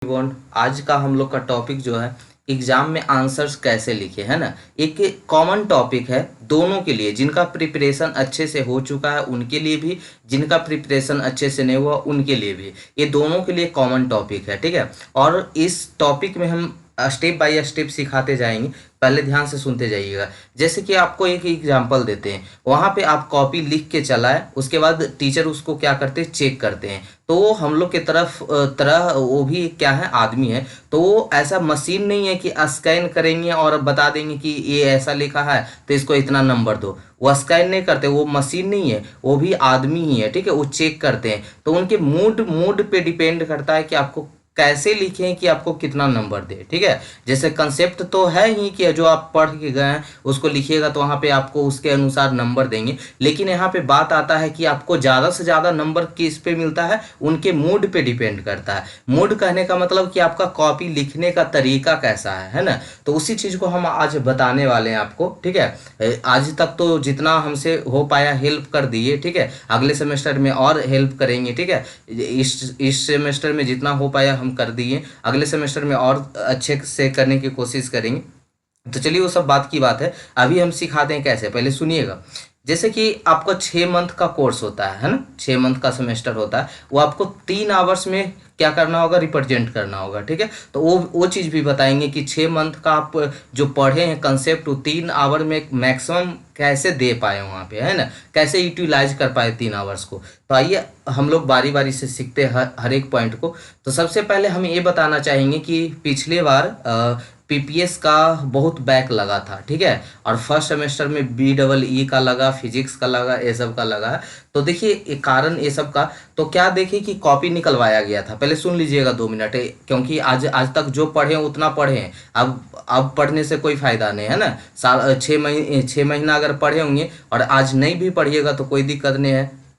Everyone, आज का हम लोग का टॉपिक जो है एग्जाम में आंसर्स कैसे लिखे, है ना। एक कॉमन टॉपिक है दोनों के लिए, जिनका प्रिपरेशन अच्छे से हो चुका है उनके लिए भी, जिनका प्रिपरेशन अच्छे से नहीं हुआ उनके लिए भी। ये दोनों के लिए कॉमन टॉपिक है, ठीक है। और इस टॉपिक में हम स्टेप बाय स्टेप सिखाते जाएंगे, पहले ध्यान से सुनते जाइएगा। जैसे कि आपको एक एग्जांपल देते हैं, वहाँ पे आप कॉपी लिख के चलाए, उसके बाद टीचर उसको क्या करते हैं, चेक करते हैं। तो वो हम लोग के तरह वो भी क्या है, आदमी है। तो वो ऐसा मशीन नहीं है कि स्कैन करेंगे और बता देंगे कि ये ऐसा लिखा है तो इसको इतना नंबर दो। वो स्कैन नहीं करते, वो मशीन नहीं है, वो भी आदमी ही है, ठीक है। वो चेक करते हैं, तो उनके मूड मूड पे डिपेंड करता है कि आपको कैसे लिखें कि आपको कितना नंबर दे, ठीक है। जैसे कंसेप्ट तो है ही कि जो आप पढ़ के गए हैं उसको लिखिएगा तो वहाँ पे आपको उसके अनुसार नंबर देंगे। लेकिन यहाँ पे बात आता है कि आपको ज़्यादा से ज़्यादा नंबर किस पे मिलता है, उनके मूड पे डिपेंड करता है। मूड कहने का मतलब कि आपका कॉपी लिखने का तरीका कैसा है ना। तो उसी चीज़ को हम आज बताने वाले हैं आपको, ठीक है। आज तक तो जितना हमसे हो पाया हेल्प कर दिए, ठीक है। अगले सेमेस्टर में और हेल्प करेंगे, ठीक है। इस सेमेस्टर में जितना हो पाया हम कर दिए, अगले सेमेस्टर में और अच्छे से करने की कोशिश करेंगे। तो चलिए वो सब बात की बात है, अभी हम सिखाते हैं कैसे, पहले सुनिएगा। जैसे कि आपका 6 मंथ का कोर्स होता है ना, 6 मंथ का सेमेस्टर होता है। वो आपको 3 आवर्स में क्या करना होगा, रिप्रेजेंट करना होगा, ठीक है। तो वो चीज़ भी बताएंगे कि 6 मंथ का आप जो पढ़े हैं कंसेप्ट, वो 3 आवर में मैक्सिमम कैसे दे पाए वहाँ पे, है ना, कैसे यूटिलाइज कर पाए 3 आवर्स को। तो आइए हम लोग बारी बारी से सीखते हैं हर एक पॉइंट को। तो सबसे पहले हम ये बताना चाहेंगे कि पिछले बार पीपीएस का बहुत बैक लगा था, ठीक है। और फर्स्ट सेमेस्टर में BEE का लगा, फिजिक्स का लगा, ये सब का लगा। तो देखिए एक कारण ये सब का, तो क्या देखिए कि कॉपी निकलवाया गया था। पहले सुन लीजिएगा 2 मिनट, क्योंकि आज तक जो पढ़े हैं उतना पढ़े हैं। अब पढ़ने से कोई फायदा नहीं है ना। 6 महीना अगर पढ़े होंगे और आज नहीं भी पढ़िएगा तो कोई दिक्कत नहीं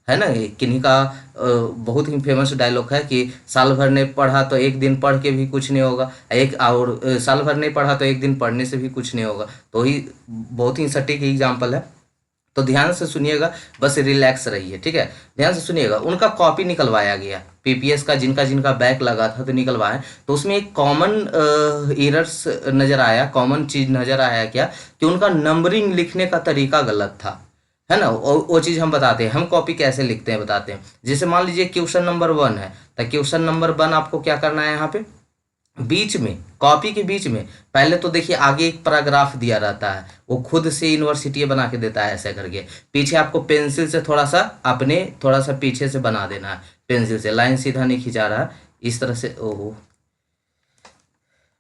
है ना। किन्हीं का बहुत ही फेमस डायलॉग है कि साल भर नहीं पढ़ा तो एक दिन पढ़ के भी कुछ नहीं होगा, और साल भर नहीं पढ़ा तो एक दिन पढ़ने से भी कुछ नहीं होगा। तो ही बहुत ही सटीक एग्जाम्पल है। तो ध्यान से सुनिएगा, बस रिलैक्स रहिए, ठीक है। ध्यान से सुनिएगा, उनका कॉपी निकलवाया गया पीपीएस का, जिनका जिनका बैक लगा था तो निकलवाया। तो उसमें एक कॉमन एरर्स नजर आया, कॉमन चीज नजर आया क्या, कि उनका नंबरिंग लिखने का तरीका गलत था, है ना। वो चीज़ हम बताते हैं, हम कॉपी कैसे लिखते हैं बताते हैं। जैसे मान लीजिए क्वेश्चन नंबर 1 है, तो क्वेश्चन नंबर 1 आपको क्या करना है, यहाँ पे बीच में, कॉपी के बीच में पहले तो देखिए आगे एक पैराग्राफ दिया रहता है, वो खुद से यूनिवर्सिटी बना के देता है ऐसे करके। पीछे आपको पेंसिल से थोड़ा सा पीछे से बना देना है, पेंसिल से। लाइन सीधा नहीं खिंचा रहा, इस तरह से। ओहो,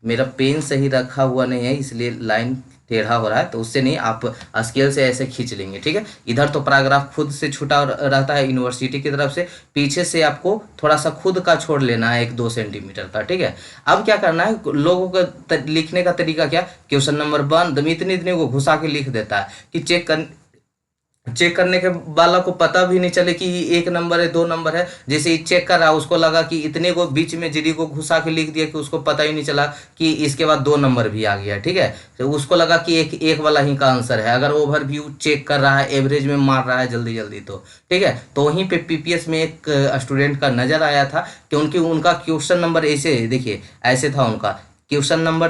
मेरा पेन सही रखा हुआ नहीं है इसलिए लाइन टेढ़ा हो रहा है। तो उससे नहीं, आप स्केल से ऐसे खींच लेंगे, ठीक है। इधर तो पैराग्राफ खुद से छुटा रहता है यूनिवर्सिटी की तरफ से, पीछे से आपको थोड़ा सा खुद का छोड़ लेना है 1-2 सेंटीमीटर का, ठीक है। अब क्या करना है, लोगों का लिखने का तरीका क्या, क्वेश्चन नंबर 1 इतने इतने को घुसा के लिख देता है कि चेक करने के वाला को पता भी नहीं चले कि 1 नंबर है 2 नंबर है। जैसे चेक कर रहा है उसको लगा कि इतने को बीच में जीडी को घुसा के लिख दिया कि उसको पता ही नहीं चला कि इसके बाद 2 नंबर भी आ गया, ठीक है। तो उसको लगा कि एक वाला ही का आंसर है। अगर ओवरव्यू चेक कर रहा है, एवरेज में मार रहा है जल्दी जल्दी, तो ठीक है। तो वहीं पे पीपीएस में एक स्टूडेंट का नजर आया था कि उनका क्वेश्चन नंबर ऐसे, देखिए ऐसे था उनका। क्वेश्चन नंबर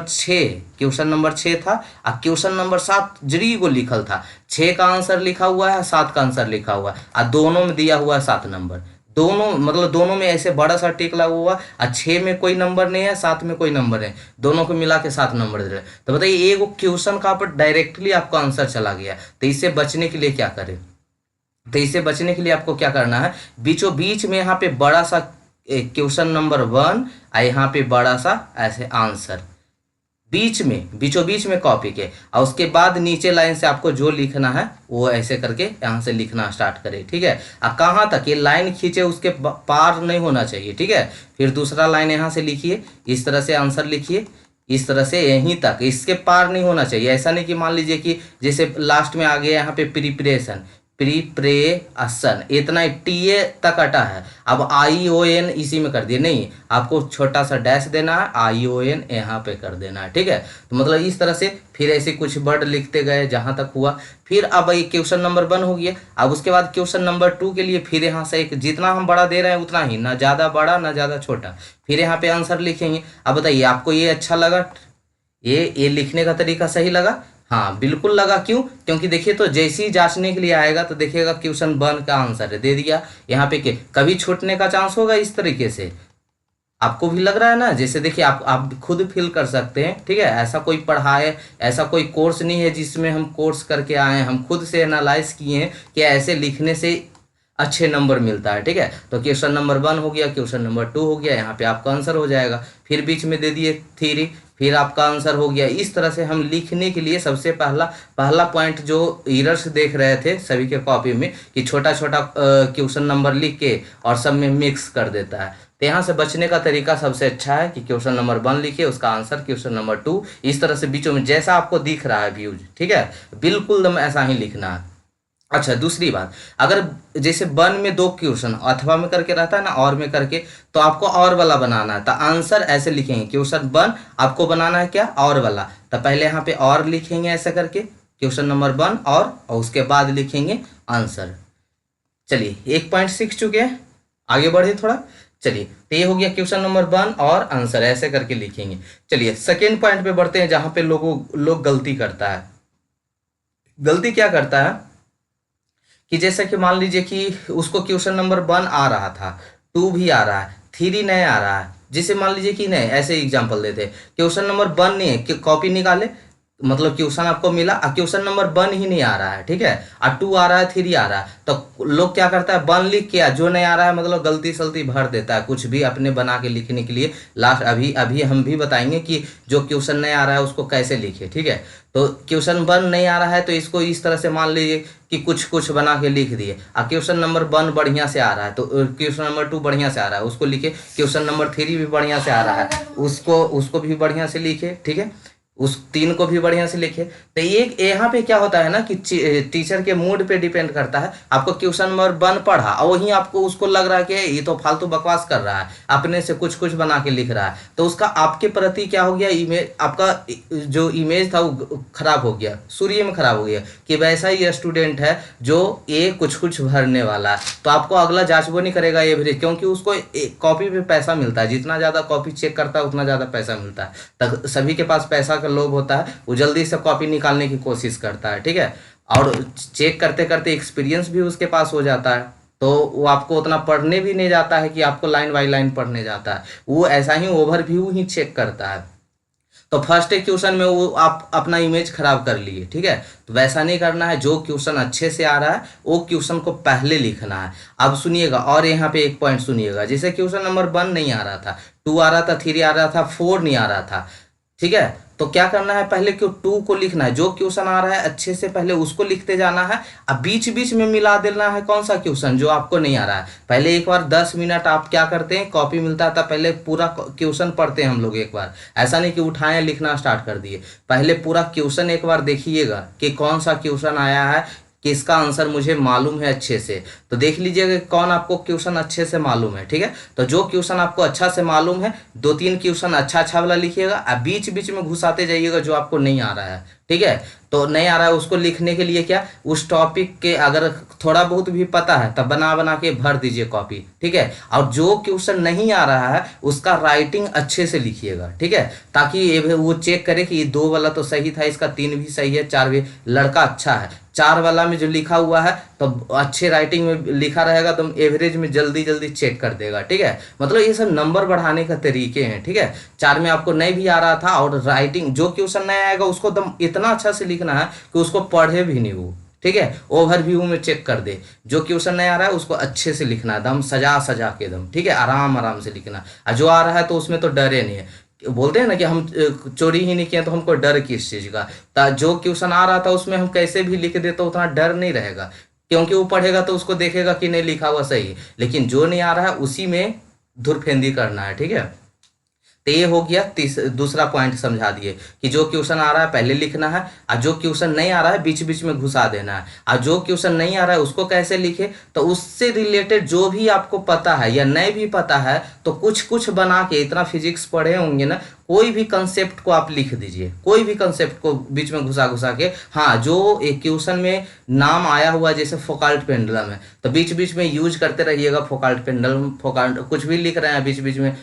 6 था, और क्वेश्चन नंबर 7 जरी को लिखल था। 6 का आंसर लिखा हुआ है, 7 का आंसर लिखा हुआ है, और दोनों में दिया हुआ है 7 नंबर। दोनों मतलब दोनों में ऐसे बड़ा सा टिक लगा हुआ, और 6 में कोई नंबर नहीं है, 7 में कोई नंबर है, दोनों को मिला के 7 नंबर दे रहे। तो बताइए एक क्वेश्चन का पर डायरेक्टली आपका आंसर चला गया। तो इससे बचने के लिए क्या करें, तो इससे बचने के लिए आपको क्या करना है, बीचों बीच में यहाँ पे बड़ा सा क्वेश्चन नंबर 1, और यहाँ पे बड़ा सा ऐसे आंसर, बीचों बीच में कॉपी के, और उसके बाद नीचे लाइन से आपको जो लिखना है वो ऐसे करके यहाँ से लिखना स्टार्ट करें, ठीक है। और कहाँ तक ये लाइन खींचे उसके पार नहीं होना चाहिए, ठीक है। फिर दूसरा लाइन यहाँ से लिखिए, इस तरह से आंसर लिखिए, इस तरह से यहीं तक, इसके पार नहीं होना चाहिए। ऐसा नहीं कि मान लीजिए कि जैसे लास्ट में आ गया यहाँ पे प्रिपरेशन, इतना टीए तक अटा है। अब ION इसी में कर दिए, नहीं आपको छोटा सा डैश देना है, ION यहाँ पे कर देना है, ठीक है। तो मतलब इस तरह से फिर ऐसे कुछ वर्ड लिखते गए जहाँ तक हुआ। फिर अब ये क्वेश्चन नंबर 1 हो गया। अब उसके बाद क्वेश्चन नंबर 2 के लिए फिर यहाँ से एक, जितना हम बड़ा दे रहे हैं उतना ही, ना ज़्यादा बड़ा ना ज़्यादा छोटा। फिर यहाँ पे आंसर लिखेंगे। अब बताइए आपको ये अच्छा लगा, ये लिखने का तरीका सही लगा? हाँ बिल्कुल लगा। क्यों? क्योंकि देखिए तो जैसे ही जांचने के लिए आएगा तो देखिएगा क्वेश्चन 1 का आंसर है दे दिया यहाँ पे, के कभी छूटने का चांस होगा इस तरीके से? आपको भी लग रहा है ना? जैसे देखिए आप खुद फील कर सकते हैं, ठीक है। ऐसा कोई पढ़ाए, ऐसा कोई कोर्स नहीं है जिसमें हम कोर्स करके आए हैं, हम खुद से एनालाइज किए हैं कि ऐसे लिखने से अच्छे नंबर मिलता है, ठीक है। तो क्वेश्चन नंबर 1 हो गया, क्वेश्चन नंबर 2 हो गया, यहाँ पे आपका आंसर हो जाएगा। फिर बीच में दे दिए थ्योरी, फिर आपका आंसर हो गया। इस तरह से हम लिखने के लिए सबसे पहला पॉइंट जो एरर्स देख रहे थे सभी के कॉपी में कि छोटा छोटा क्वेश्चन नंबर लिख के और सब में मिक्स कर देता है, तो यहाँ से बचने का तरीका सबसे अच्छा है कि क्वेश्चन नंबर 1 लिखिए, उसका आंसर क्वेश्चन नंबर 2, इस तरह से बीचों में जैसा आपको दिख रहा है व्यूज, ठीक है, बिल्कुल दम ऐसा ही लिखना है। अच्छा दूसरी बात, अगर जैसे 1 में 2 क्वेश्चन अथवा में करके रहता है ना, और में करके, तो आपको और वाला बनाना है। तो आंसर ऐसे लिखेंगे, क्वेश्चन 1 आपको बनाना है क्या, और वाला। तो पहले यहाँ पे और लिखेंगे ऐसे करके क्वेश्चन नंबर 1 और उसके बाद लिखेंगे आंसर। चलिए 1 पॉइंट सीख चुके हैं, आगे बढ़े थोड़ा। चलिए तो ये हो गया क्वेश्चन नंबर 1 और आंसर ऐसे करके लिखेंगे। चलिए सेकेंड पॉइंट पे बढ़ते हैं जहां पे लोग गलती करता है। गलती क्या करता है कि जैसे कि मान लीजिए कि उसको क्वेश्चन नंबर 1 आ रहा था, 2 भी आ रहा है, 3 नहीं आ रहा है। जैसे मान लीजिए कि नहीं, ऐसे एग्जांपल देते, क्वेश्चन नंबर 1 नहीं है कि कॉपी निकाले, मतलब क्वेश्चन आपको मिला और क्वेश्चन नंबर 1 ही नहीं आ रहा है, ठीक है, और 2 आ रहा है, 3 आ रहा है, तो लोग क्या करता है 1 लिख के जो नहीं आ रहा है मतलब गलती सलती भर देता है कुछ भी अपने बना के लिखने के लिए। लास्ट अभी हम भी बताएंगे कि जो क्वेश्चन नहीं आ रहा है उसको कैसे लिखे, ठीक है। तो क्वेश्चन 1 नहीं आ रहा है तो इसको इस तरह से मान लीजिए कि कुछ बना के लिख दिए, और क्वेश्चन नंबर 1 बढ़िया से आ रहा है तो क्वेश्चन नंबर 2 बढ़िया से आ रहा है उसको लिखे, क्वेश्चन नंबर 3 भी बढ़िया से आ रहा है उसको भी बढ़िया से लिखे, ठीक है, उस 3 को भी बढ़िया से लिखे। तो एक यहाँ पे क्या होता है ना कि टीचर के मूड पे डिपेंड करता है। आपको क्वेश्चन नंबर 1 पढ़ा और वहीं आपको उसको लग रहा है कि ये तो फालतू बकवास कर रहा है, अपने से कुछ बना के लिख रहा है, तो उसका आपके प्रति क्या हो गया, इमेज, आपका जो इमेज था वो खराब हो गया, सूर्य में खराब हो गया कि वैसा ही स्टूडेंट है जो ये कुछ भरने वाला है। तो आपको अगला जांचबो नहीं करेगा एवरेज, क्योंकि उसको कॉपी पे पैसा मिलता है, जितना ज़्यादा कॉपी चेक करता है उतना ज़्यादा पैसा मिलता है। तक सभी के पास पैसा का लोभ होता है, वो जल्दी से कॉपी निकालने की कोशिश करता है, ठीक है, और चेक करते करते एक्सपीरियंस भी उसके पास हो जाता है, तो वो आपको उतना पढ़ने भी नहीं जाता है कि आपको लाइन बाय लाइन पढ़ने जाता है, वो ऐसा ही ओवरव्यू ही चेक करता है। तो फर्स्ट क्वेश्चन में वो आप अपना इमेज खराब कर लिए, ठीक है, तो वैसा नहीं करना है। जो क्वेश्चन अच्छे से आ रहा है वो क्वेश्चन को पहले लिखना है। अब सुनिएगा, और यहाँ पे एक पॉइंट सुनिएगा, जैसे क्वेश्चन नंबर 1 नहीं आ रहा था, 2 आ रहा था, 3 आ रहा था, 4 नहीं आ रहा था, ठीक है, तो क्या करना है, पहले क्यों 2 को लिखना है, जो क्वेश्चन आ रहा है अच्छे से पहले उसको लिखते जाना है, अब बीच बीच में मिला देना है कौन सा क्वेश्चन जो आपको नहीं आ रहा है। पहले एक बार 10 मिनट आप क्या करते हैं, कॉपी मिलता था पहले पूरा क्वेश्चन पढ़ते हैं हम लोग एक बार, ऐसा नहीं कि उठाएं लिखना स्टार्ट कर दिए, पहले पूरा क्वेश्चन एक बार देखिएगा कि कौन सा क्वेश्चन आया है, किसका आंसर मुझे मालूम है अच्छे से, तो देख लीजिएगा कौन आपको क्वेश्चन अच्छे से मालूम है, ठीक है। तो जो क्वेश्चन आपको अच्छा से मालूम है 2-3 क्वेश्चन अच्छा वाला लिखिएगा, और बीच बीच में घुसाते जाइएगा जो आपको नहीं आ रहा है, ठीक है। तो नहीं आ रहा है उसको लिखने के लिए क्या, उस टॉपिक के अगर थोड़ा बहुत भी पता है तब बना के भर दीजिए कॉपी, ठीक है। और जो क्वेश्चन नहीं आ रहा है उसका राइटिंग अच्छे से लिखिएगा, ठीक है, ताकि वो चेक करे कि ये 2 वाला तो सही था, इसका 3 भी सही है, 4 भी, लड़का अच्छा है, 4 वाला में जो लिखा हुआ है तो अच्छे राइटिंग में लिखा रहेगा तो एवरेज में जल्दी चेक कर देगा, ठीक है। मतलब ये सब नंबर बढ़ाने का तरीके हैं, ठीक है। 4 में आपको नहीं भी आ रहा था और राइटिंग जो क्वेश्चन नहीं आएगा उसको दम इतना अच्छा से लिखना है कि उसको पढ़े भी नहीं वो, ठीक है, ओवरव्यू में चेक कर दे। जो क्वेश्चन नहीं आ रहा है उसको अच्छे से लिखना है, दम सजा के दम, ठीक है, आराम से लिखना। और जो आ रहा है तो उसमें तो डरे नहीं है, बोलते हैं ना कि हम चोरी ही नहीं किए तो हमको डर किस चीज़ का। जो क्वेश्चन आ रहा था उसमें हम कैसे भी लिख दे तो उतना डर नहीं रहेगा, क्योंकि वो पढ़ेगा तो उसको देखेगा कि नहीं लिखा हुआ सही, लेकिन जो नहीं आ रहा है उसी में धुरफेंदी करना है, ठीक है। तो ये हो गया दूसरा पॉइंट समझा दिए कि जो क्वेश्चन आ रहा है पहले लिखना है, और जो क्वेश्चन नहीं आ रहा है बीच बीच में घुसा देना है। और जो क्वेश्चन नहीं आ रहा है उसको कैसे लिखे, तो उससे रिलेटेड जो भी आपको पता है या नहीं भी पता है तो कुछ कुछ बना के, इतना फिजिक्स पढ़े होंगे ना, कोई भी कंसेप्ट को आप लिख दीजिए, कोई भी कंसेप्ट को बीच में घुसा घुसा के। हाँ, जो एक क्वेश्चन में नाम आया हुआ जैसे फोकाल्ट पेंडुलम है तो बीच बीच में यूज करते रहिएगा फोकाल्ट पेंडुलम, फोकाल्ट कुछ भी लिख रहे हैं बीच बीच में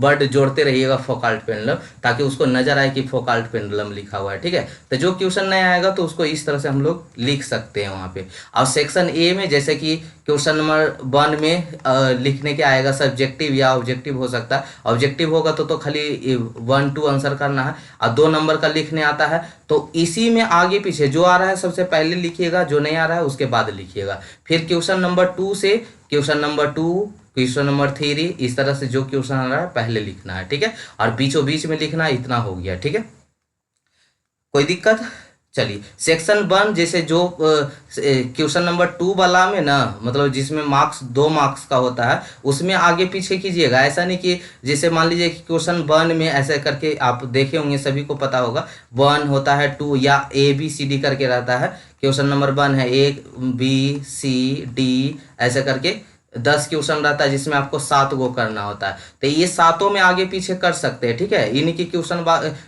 वर्ड जोड़ते रहिएगा फोकाल्ट पेंडुलम, ताकि उसको नजर आए कि फोकाल्ट पेंडुलम लिखा हुआ है। ठीक है, तो जो क्वेश्चन नहीं आएगा तो उसको इस तरह से हम लोग लिख सकते हैं वहाँ पे। और सेक्शन ए में जैसे कि क्वेश्चन नंबर 1 में लिखने के आएगा सब्जेक्टिव या ऑब्जेक्टिव हो सकता है। ऑब्जेक्टिव होगा तो खाली 1-2 आंसर करना है, और 2 नंबर का लिखने आता है तो इसी में आगे पीछे जो आ रहा है सबसे पहले लिखिएगा, जो नहीं आ रहा है उसके बाद लिखिएगा। फिर क्वेश्चन नंबर 2 से क्वेश्चन नंबर 2, क्वेश्चन नंबर 3, इस तरह से जो क्वेश्चन आ रहा है पहले लिखना है। ठीक है, और बीचों बीच में लिखना है, इतना हो गया। ठीक है, कोई दिक्कत? चलिए, सेक्शन 1 जैसे जो क्वेश्चन नंबर 2 वाला में ना, मतलब जिसमें मार्क्स 2 मार्क्स का होता है, उसमें आगे पीछे कीजिएगा। ऐसा नहीं कि जैसे मान लीजिए कि क्वेश्चन 1 में ऐसे करके आप देखे होंगे, सभी को पता होगा 1 होता है, 2 या ABCD करके रहता है। क्वेश्चन नंबर 1 है ABCD ऐसे करके 10 क्वेश्चन रहता है जिसमें आपको 7 गो करना होता है, तो ये सातों में आगे पीछे कर सकते हैं। ठीक है, इन्हीं की क्वेश्चन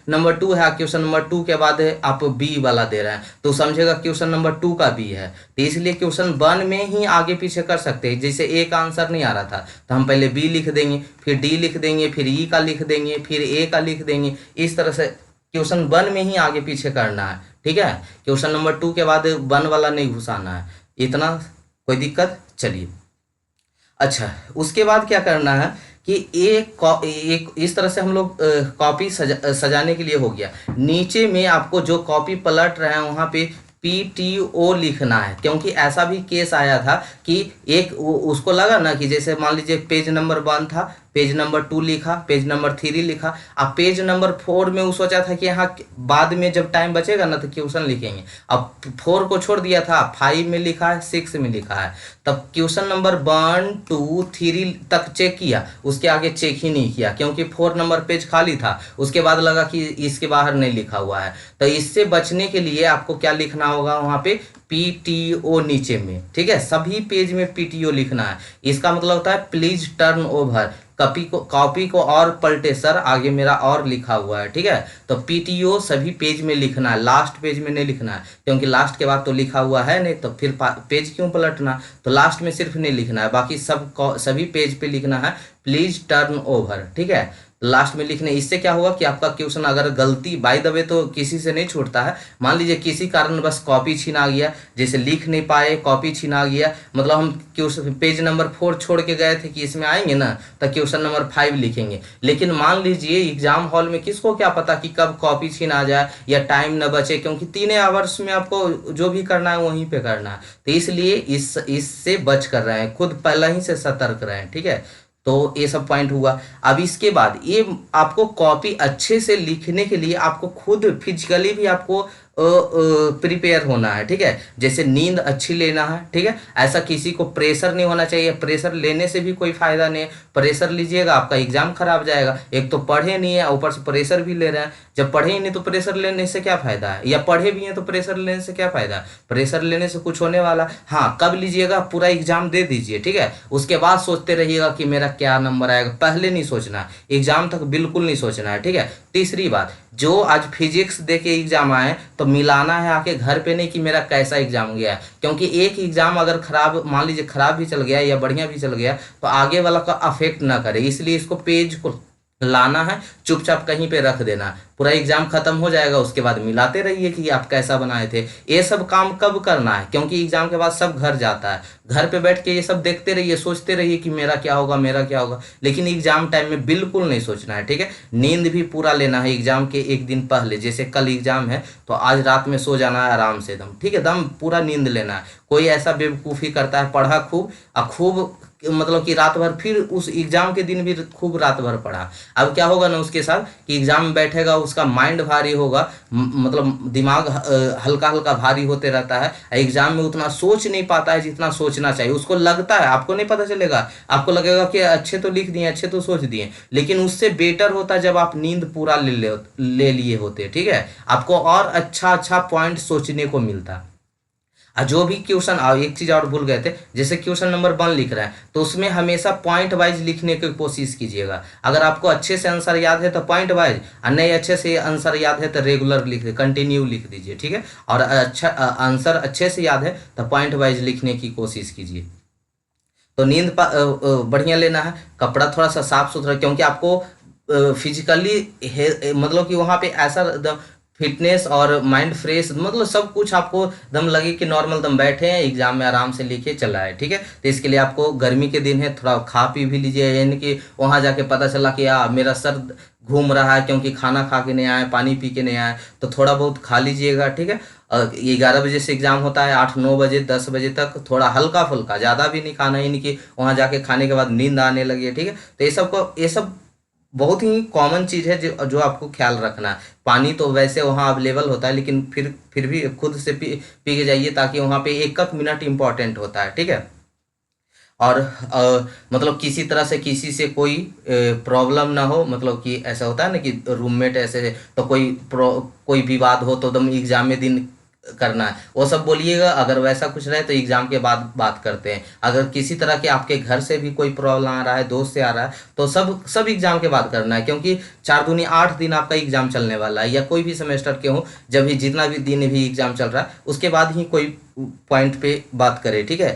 नंबर 2 है, क्वेश्चन नंबर 2 के बाद आप बी वाला दे रहे हैं तो समझेगा क्वेश्चन नंबर 2 का बी है, तो इसलिए क्वेश्चन 1 में ही आगे पीछे कर सकते हैं। जैसे ए का आंसर नहीं आ रहा था तो हम पहले बी लिख देंगे, फिर डी लिख देंगे, फिर ई का लिख देंगे, फिर ए का लिख देंगे। इस तरह से क्वेश्चन 1 में ही आगे पीछे करना है। ठीक है, क्वेश्चन नंबर 2 के बाद 1 वाला नहीं घुसाना है, इतना। कोई दिक्कत? चलिए, अच्छा, उसके बाद क्या करना है कि एक इस तरह से हम लोग कॉपी सजाने के लिए हो गया। नीचे में आपको जो कॉपी पलट रहे हैं वहाँ पे PTO लिखना है, क्योंकि ऐसा भी केस आया था कि एक उसको लगा ना कि जैसे मान लीजिए पेज नंबर 1 था, पेज नंबर 2 लिखा, पेज नंबर 3 लिखा, अब पेज नंबर 4 में वो सोचा था कि यहाँ बाद में जब टाइम बचेगा ना तो क्वेश्चन लिखेंगे। अब 4 को छोड़ दिया था, 5 में लिखा है, 6 में लिखा है, तब क्वेश्चन नंबर 1, 2, 3 तक चेक किया, उसके आगे चेक ही नहीं किया क्योंकि 4 नंबर पेज खाली था। उसके बाद लगा कि इसके बाहर नहीं लिखा हुआ है, तो इससे बचने के लिए आपको क्या लिखना होगा वहाँ पे PTO नीचे में। ठीक है, सभी पेज में PTO लिखना है। इसका मतलब होता है प्लीज टर्न ओवर, कॉपी को और पलटे सर, आगे मेरा और लिखा हुआ है। ठीक है, तो PTO सभी पेज में लिखना है, लास्ट पेज में नहीं लिखना है, क्योंकि लास्ट के बाद तो लिखा हुआ है नहीं, तो फिर पेज क्यों पलटना। तो लास्ट में सिर्फ नहीं लिखना है, बाकी सभी पेज पे लिखना है प्लीज टर्न ओवर। ठीक है, लास्ट में लिखने, इससे क्या होगा कि आपका क्वेश्चन अगर गलती बाय द वे तो किसी से नहीं छूटता है, मान लीजिए किसी कारण बस कॉपी छीना गया, जैसे लिख नहीं पाए, कॉपी छीना गया, मतलब हम क्वेश्चन पेज नंबर 4 छोड़ के गए थे कि इसमें आएंगे ना तो क्वेश्चन नंबर 5 लिखेंगे, लेकिन मान लीजिए एग्जाम हॉल में किसको क्या पता कि कब कॉपी छीना जाए या टाइम न बचे, क्योंकि 3 आवर्स में आपको जो भी करना है वहीं पे करना है, तो इसलिए इससे बच कर रहे हैं, खुद पहले ही से सतर्क रहें। ठीक है, तो ये सब पॉइंट हुआ। अब इसके बाद ये आपको कॉपी अच्छे से लिखने के लिए आपको खुद फिजिकली भी आपको प्रिपेयर होना है। ठीक है, जैसे नींद अच्छी लेना है। ठीक है, ऐसा किसी को प्रेशर नहीं होना चाहिए, प्रेशर लेने से भी कोई फायदा नहीं है, प्रेशर लीजिएगा आपका एग्जाम खराब जाएगा। एक तो पढ़े नहीं है ऊपर से प्रेशर भी ले रहे हैं, जब पढ़े ही नहीं तो प्रेशर लेने से क्या फायदा है, या पढ़े भी हैं तो प्रेशर लेने से क्या फायदा है, प्रेशर लेने से कुछ होने वाला। हाँ, कब लीजिएगा, पूरा एग्जाम दे दीजिए। ठीक है, उसके बाद सोचते रहिएगा कि मेरा क्या नंबर आएगा, पहले नहीं सोचना है, एग्जाम तक बिल्कुल नहीं सोचना है। ठीक है, तीसरी बात, जो आज फिजिक्स दे के एग्जाम आए तो मिलाना है आके घर पे, नहीं कि मेरा कैसा एग्जाम गया है, क्योंकि एक एग्जाम अगर खराब, मान लीजिए खराब भी चल गया या बढ़िया भी चल गया तो आगे वाला का अफेक्ट ना करे, इसलिए इसको पेज को लाना है, चुपचाप कहीं पे रख देना, पूरा एग्जाम खत्म हो जाएगा उसके बाद मिलाते रहिए कि आप कैसा बनाए थे। ये सब काम कब करना है, क्योंकि एग्जाम के बाद सब घर जाता है, घर पे बैठ के ये सब देखते रहिए, सोचते रहिए कि मेरा क्या होगा, मेरा क्या होगा, लेकिन एग्जाम टाइम में बिल्कुल नहीं सोचना है। ठीक है, नींद भी पूरा लेना है एग्जाम के एक दिन पहले, जैसे कल एग्जाम है तो आज रात में सो जाना है आराम से एकदम। ठीक है, दम पूरा नींद लेना है। कोई ऐसा बेवकूफ़ी करता है, पढ़ा खूब और खूब मतलब कि रात भर फिर उस एग्जाम के दिन भी खूब रात भर पढ़ा। अब क्या होगा ना उसके साथ कि एग्जाम में बैठेगा, उसका माइंड भारी होगा, मतलब दिमाग हल्का हल्का भारी होते रहता है, एग्जाम में उतना सोच नहीं पाता है जितना सोचना चाहिए। उसको लगता है, आपको नहीं पता चलेगा, आपको लगेगा कि अच्छे तो लिख दिए, अच्छे तो सोच दिए, लेकिन उससे बेटर होता जब आप नींद पूरा ले लिए होते, ठीक है, आपको और अच्छा अच्छा पॉइंट सोचने को मिलता। जो भी क्वेश्चन, एक चीज और भूल गए थे, जैसे क्वेश्चन नंबर 1 लिख रहा है तो उसमें हमेशा पॉइंट वाइज लिखने की कोशिश कीजिएगा। अगर आपको अच्छे से आंसर याद है तो पॉइंट वाइज, और नहीं अच्छे से आंसर याद है तो रेगुलर लिख कंटिन्यू लिख दीजिए, ठीक है। और अच्छा आंसर अच्छे से याद है तो पॉइंट वाइज लिखने की कोशिश कीजिए। तो नींद बढ़िया लेना है, कपड़ा थोड़ा सा साफ सुथरा, क्योंकि आपको फिजिकली मतलब कि वहाँ पे ऐसा एकदम फिटनेस और माइंड फ्रेश, मतलब सब कुछ आपको दम लगे कि नॉर्मल दम बैठे हैं एग्जाम में आराम से लिखे चला है, ठीक है। तो इसके लिए आपको, गर्मी के दिन है, थोड़ा खा पी भी लीजिए, यानी कि वहाँ जाके पता चला कि मेरा सर घूम रहा है क्योंकि खाना खा के नहीं आया, पानी पी के नहीं आया, तो थोड़ा बहुत खा लीजिएगा, ठीक है। 11 बजे से एग्जाम होता है, 8-9 बजे 10 बजे तक थोड़ा हल्का फुल्का, ज़्यादा भी नहीं खाना, यानी कि वहाँ जाके खाने के बाद नींद आने लगी है, ठीक है। तो ये सब बहुत ही कॉमन चीज़ है जो जो आपको ख्याल रखना है। पानी तो वैसे वहाँ अवेलेबल होता है, लेकिन फिर भी खुद से पी के जाइए, ताकि वहाँ पे एक एक मिनट इंपॉर्टेंट होता है, ठीक है। और मतलब किसी तरह से किसी से कोई प्रॉब्लम ना हो, मतलब कि ऐसा होता है ना कि रूममेट ऐसे, तो कोई विवाद हो तो एकदम एग्जाम में दिन करना है, वो सब बोलिएगा। अगर वैसा कुछ रहे तो एग्जाम के बाद बात करते हैं। अगर किसी तरह के आपके घर से भी कोई प्रॉब्लम आ रहा है, दोस्त से आ रहा है, तो सब एग्जाम के बाद करना है, क्योंकि 4 दूनी 8 दिन आपका एग्जाम चलने वाला है, या कोई भी सेमेस्टर के हो, जब भी जितना भी दिन भी एग्जाम चल रहा है उसके बाद ही कोई पॉइंट पे बात करे, ठीक है।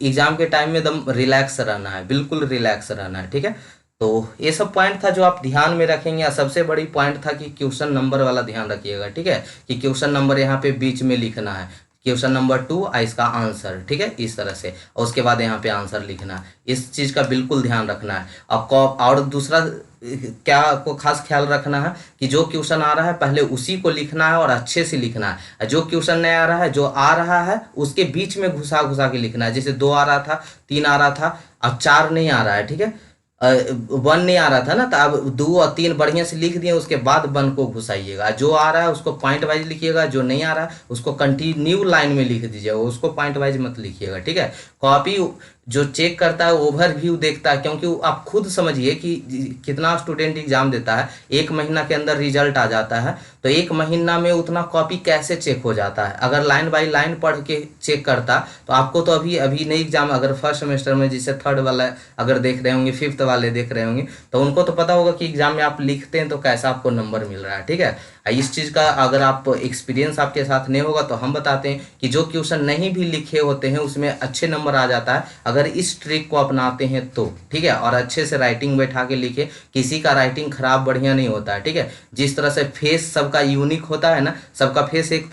एग्जाम के टाइम में एकदम रिलैक्स रहना है, बिल्कुल रिलैक्स रहना है, ठीक है। तो ये सब पॉइंट था जो आप ध्यान में रखेंगे। और सबसे बड़ी पॉइंट था कि क्वेश्चन नंबर वाला ध्यान रखिएगा, ठीक है, कि क्वेश्चन नंबर यहाँ पे बीच में लिखना है, क्वेश्चन नंबर 2 और इसका आंसर, ठीक है, इस तरह से, और उसके बाद यहाँ पे आंसर लिखना है। इस चीज़ का बिल्कुल ध्यान रखना है। और दूसरा क्या आपको खास ख्याल रखना है कि जो क्वेश्चन आ रहा है पहले उसी को लिखना है और अच्छे से लिखना है। जो क्वेश्चन नहीं आ रहा है, जो आ रहा है उसके बीच में घुसा घुसा के लिखना है। जैसे 2 आ रहा था, 3 आ रहा था, अब 4 नहीं आ रहा है, ठीक है। 1 नहीं आ रहा था ना, तो अब 2 और 3 बढ़िया से लिख दिए, उसके बाद 1 को घुसाइएगा। जो आ रहा है उसको पॉइंट वाइज लिखिएगा, जो नहीं आ रहा है उसको कंटिन्यू लाइन में लिख दीजिएगा, उसको पॉइंट वाइज मत लिखिएगा, ठीक है। कॉपी जो चेक करता है ओवरव्यू देखता है, क्योंकि आप खुद समझिए कि कितना स्टूडेंट एग्जाम देता है, 1 महीना के अंदर रिजल्ट आ जाता है, तो 1 महीना में उतना कॉपी कैसे चेक हो जाता है। अगर लाइन बाय लाइन पढ़ के चेक करता तो आपको तो अभी अभी नहीं एग्जाम, अगर फर्स्ट सेमेस्टर में जिसे 3rd वाला अगर देख रहे होंगे, 5th वाले देख रहे होंगे, तो उनको तो पता होगा कि एग्जाम में आप लिखते हैं तो कैसा आपको नंबर मिल रहा है, ठीक है। इस चीज़ का अगर आप एक्सपीरियंस आपके साथ नहीं होगा तो हम बताते हैं कि जो क्वेश्चन नहीं भी लिखे होते हैं उसमें अच्छे नंबर आ जाता है, अगर इस ट्रिक को अपनाते हैं तो, ठीक है। और अच्छे से राइटिंग बैठा के लिखे, किसी का राइटिंग खराब बढ़िया नहीं होता है, ठीक है। जिस तरह से फेस सबका यूनिक होता है ना, सबका फेस एक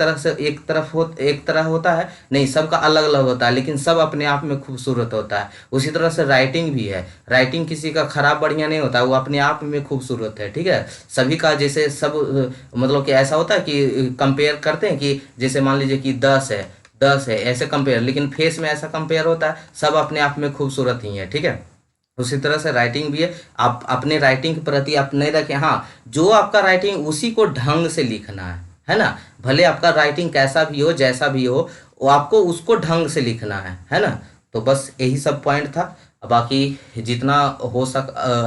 तरह होता है नहीं, सबका अलग अलग होता है, लेकिन सब अपने आप में खूबसूरत होता है। उसी तरह से राइटिंग भी है, राइटिंग किसी का खराब बढ़िया नहीं होता है, वो अपने आप में खूबसूरत है, ठीक है। सभी का जैसे सब मतलब कि ऐसा होता है कि कंपेयर करते हैं कि जैसे मान लीजिए कि 10 है ऐसे कंपेयर, लेकिन फेस में ऐसा कंपेयर होता है, सब अपने आप में खूबसूरत ही है, ठीक है। उसी तरह से राइटिंग भी है, आप अपने राइटिंग के प्रति आप नहीं रखें, हाँ, जो आपका राइटिंग उसी को ढंग से लिखना है ना। भले आपका राइटिंग कैसा भी हो, जैसा भी हो, वो आपको उसको ढंग से लिखना है ना। तो बस यही सब पॉइंट था। बाकी जितना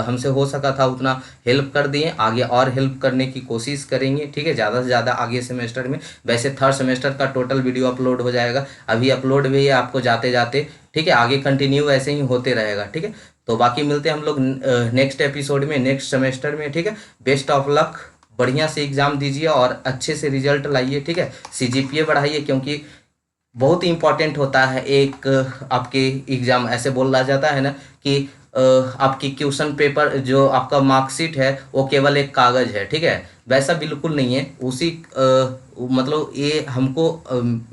हमसे हो सका था उतना हेल्प कर दिए, आगे और हेल्प करने की कोशिश करेंगे, ठीक है, ज़्यादा से ज़्यादा आगे सेमेस्टर में। वैसे 3rd सेमेस्टर का टोटल वीडियो अपलोड हो जाएगा, अभी अपलोड भी है आपको जाते जाते, ठीक है। आगे कंटिन्यू ऐसे ही होते रहेगा, ठीक है। तो बाकी मिलते हैं हम लोग नेक्स्ट एपिसोड में, नेक्स्ट सेमेस्टर में, ठीक है। बेस्ट ऑफ लक, बढ़िया से एग्जाम दीजिए और अच्छे से रिजल्ट लाइए, ठीक है। CGPA बढ़ाइए, क्योंकि बहुत ही इंपॉर्टेंट होता है एक आपके एग्जाम, ऐसे बोला जाता है ना कि आपकी क्वेश्चन पेपर जो आपका मार्कशीट है वो केवल एक कागज़ है, ठीक है। वैसा बिल्कुल नहीं है, उसी मतलब ये हमको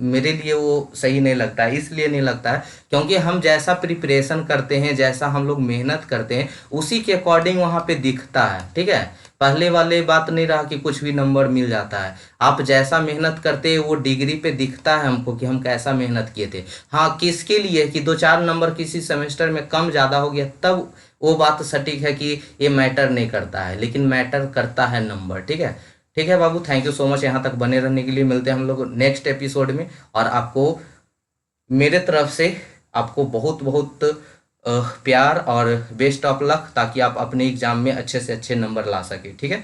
मेरे लिए वो सही नहीं लगता है। इसलिए नहीं लगता है क्योंकि हम जैसा प्रिपरेशन करते हैं, जैसा हम लोग मेहनत करते हैं, उसी के अकॉर्डिंग वहाँ पे दिखता है, ठीक है। पहले वाले बात नहीं रहा कि कुछ भी नंबर मिल जाता है। आप जैसा मेहनत करते हैं वो डिग्री पे दिखता है हमको कि हम कैसा मेहनत किए थे। हाँ, किसके लिए कि 2-4 नंबर किसी सेमेस्टर में कम ज़्यादा हो गया तब वो बात सटीक है कि ये मैटर नहीं करता है, लेकिन मैटर करता है नंबर। ठीक है। ठीक है बाबू, थैंक यू सो मच यहाँ तक बने रहने के लिए। मिलते हैं हम लोग नेक्स्ट एपिसोड में, और आपको मेरे तरफ से आपको बहुत बहुत प्यार और बेस्ट ऑफ लक, ताकि आप अपने एग्जाम में अच्छे से अच्छे नंबर ला सके। ठीक है।